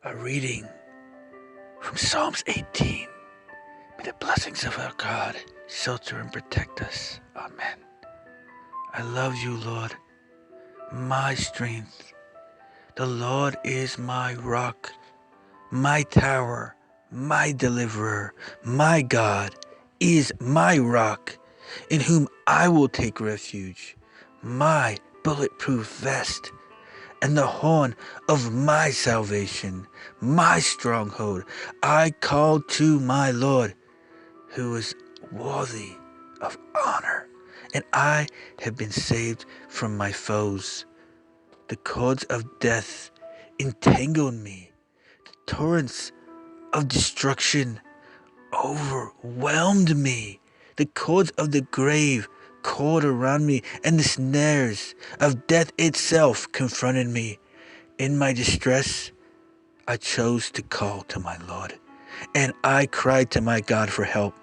A reading from Psalms 18. May the blessings of our God shelter and protect us. Amen. I love you, Lord, my strength. The Lord is my rock, my tower, my deliverer. My God is my rock, in whom I will take refuge, my bulletproof vest, and the horn of my salvation, my stronghold. I call to my Lord, who is worthy of honor, and I have been saved from my foes. The cords of death entangled me. The torrents of destruction overwhelmed me. The cords of the grave coiled around me, and the snares of death itself confronted me. In my distress, I chose to call to my Lord, and I cried to my God for help.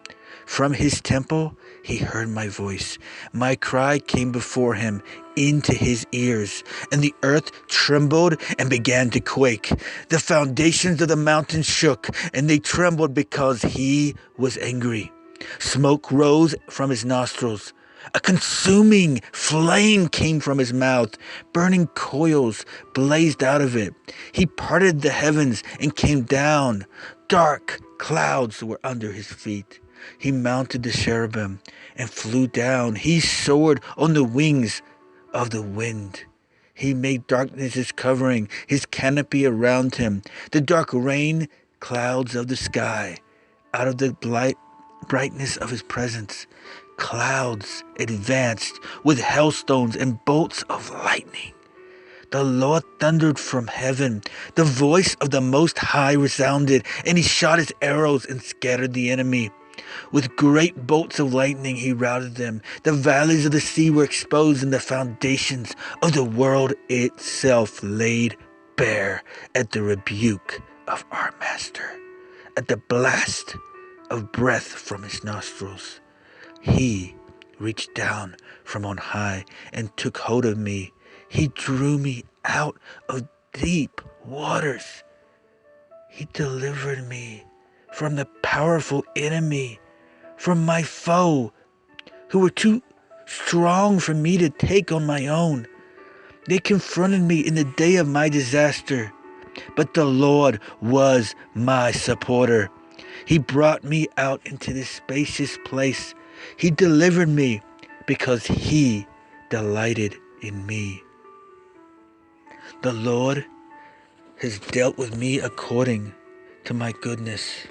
From his temple, he heard my voice. My cry came before him into his ears, and the earth trembled and began to quake. The foundations of the mountains shook, and they trembled because he was angry. Smoke rose from his nostrils. A consuming flame came from his mouth. Burning coals blazed out of it. He parted the heavens and came down. Dark clouds were under his feet. He mounted the cherubim and flew down. He soared on the wings of the wind. He made darkness his covering, his canopy around him. The dark rain clouds of the sky. Out of the brightness of his presence, clouds advanced with hailstones and bolts of lightning. The Lord thundered from heaven. The voice of the Most High resounded, and he shot his arrows and scattered the enemy. With great bolts of lightning he routed them. The valleys of the sea were exposed, and the foundations of the world itself laid bare at the rebuke of our Master, at the blast of breath from his nostrils. He reached down from on high and took hold of me. He drew me out of deep waters. He delivered me from the powerful enemy, from my foe, who were too strong for me to take on my own. They confronted me in the day of my disaster, but the Lord was my supporter. He brought me out into this spacious place. He delivered me because he delighted in me. The Lord has dealt with me according to my goodness.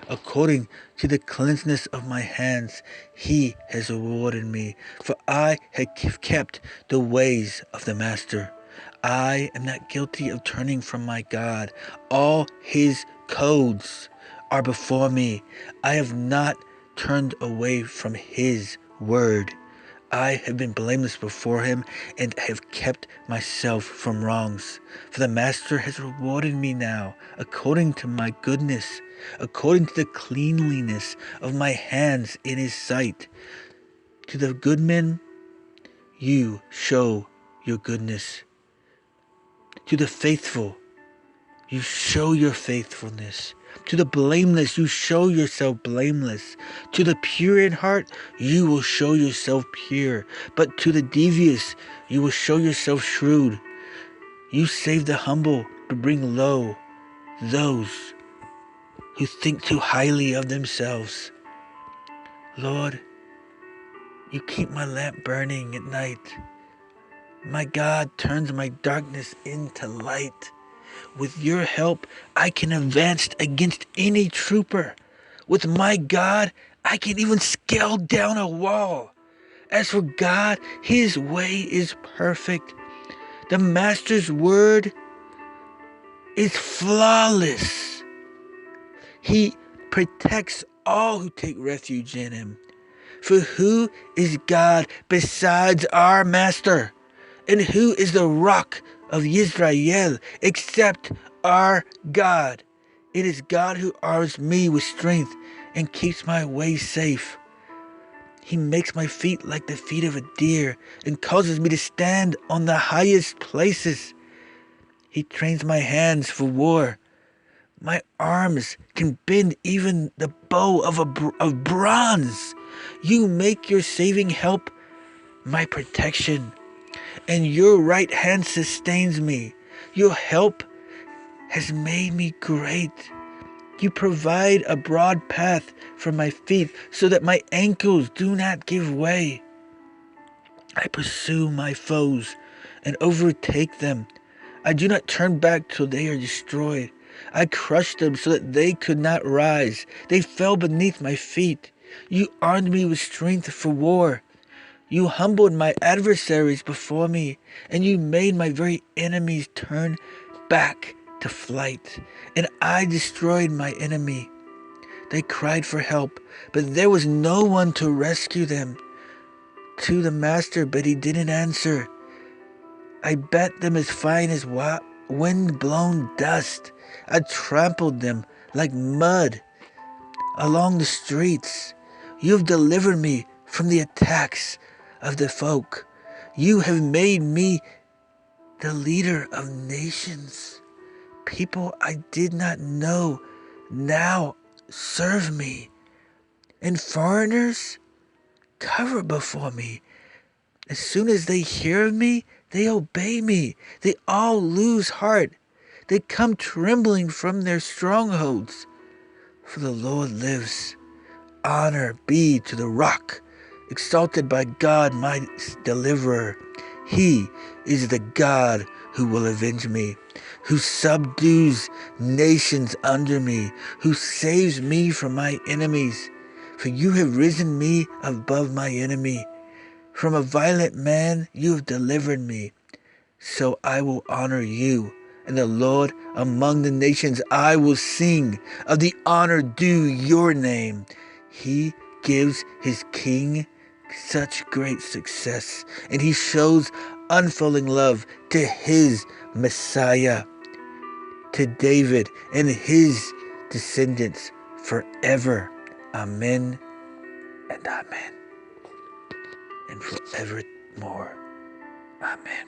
According to the cleanness of my hands, he has rewarded me, for I have kept the ways of the Master. I am not guilty of turning from my God. All his codes are before me. I have not turned away from his word. I have been blameless before him and have kept myself from wrongs. For the Master has rewarded me now according to my goodness, according to the cleanliness of my hands in his sight. To the good men, you show your goodness. To the faithful, you show your faithfulness. To the blameless, you show yourself blameless. To the pure in heart, you will show yourself pure. But to the devious, you will show yourself shrewd. You save the humble, but bring low those who think too highly of themselves. Lord, you keep my lamp burning at night. My God turns my darkness into light. With your help, I can advance against any trooper. With my God, I can even scale down a wall. As for God, his way is perfect. The Master's word is flawless. He protects all who take refuge in him. For who is God besides our Master? And who is the rock of Israel except our God? It is God who arms me with strength and keeps my way safe. He makes my feet like the feet of a deer and causes me to stand on the highest places. He trains my hands for war My arms can bend even the bow of bronze. You make your saving help my protection, and your right hand sustains me. Your help has made me great. You provide a broad path for my feet so that my ankles do not give way. I pursue my foes and overtake them. I do not turn back till they are destroyed. I crushed them so that they could not rise. They fell beneath my feet. You armed me with strength for war. You humbled my adversaries before me, and you made my very enemies turn back to flight. And I destroyed my enemy. They cried for help, but there was no one to rescue them. To the master, but he didn't answer. I bet them as fine as wind-blown dust. I trampled them like mud along the streets. You have delivered me from the attacks of the folk. You have made me the leader of nations. People I did not know now serve me. And foreigners cover before me. As soon as they hear of me, they obey me. They all lose heart. They come trembling from their strongholds. For the Lord lives. Honor be to the rock, exalted by God my deliverer. He is the God who will avenge me, who subdues nations under me, who saves me from my enemies. For you have risen me above my enemy. From a violent man you have delivered me. So I will honor you. And the Lord among the nations I will sing of the honor due your name. He gives his king such great success, and he shows unfailing love to his Messiah, to David and his descendants forever. Amen and amen. And forevermore. Amen.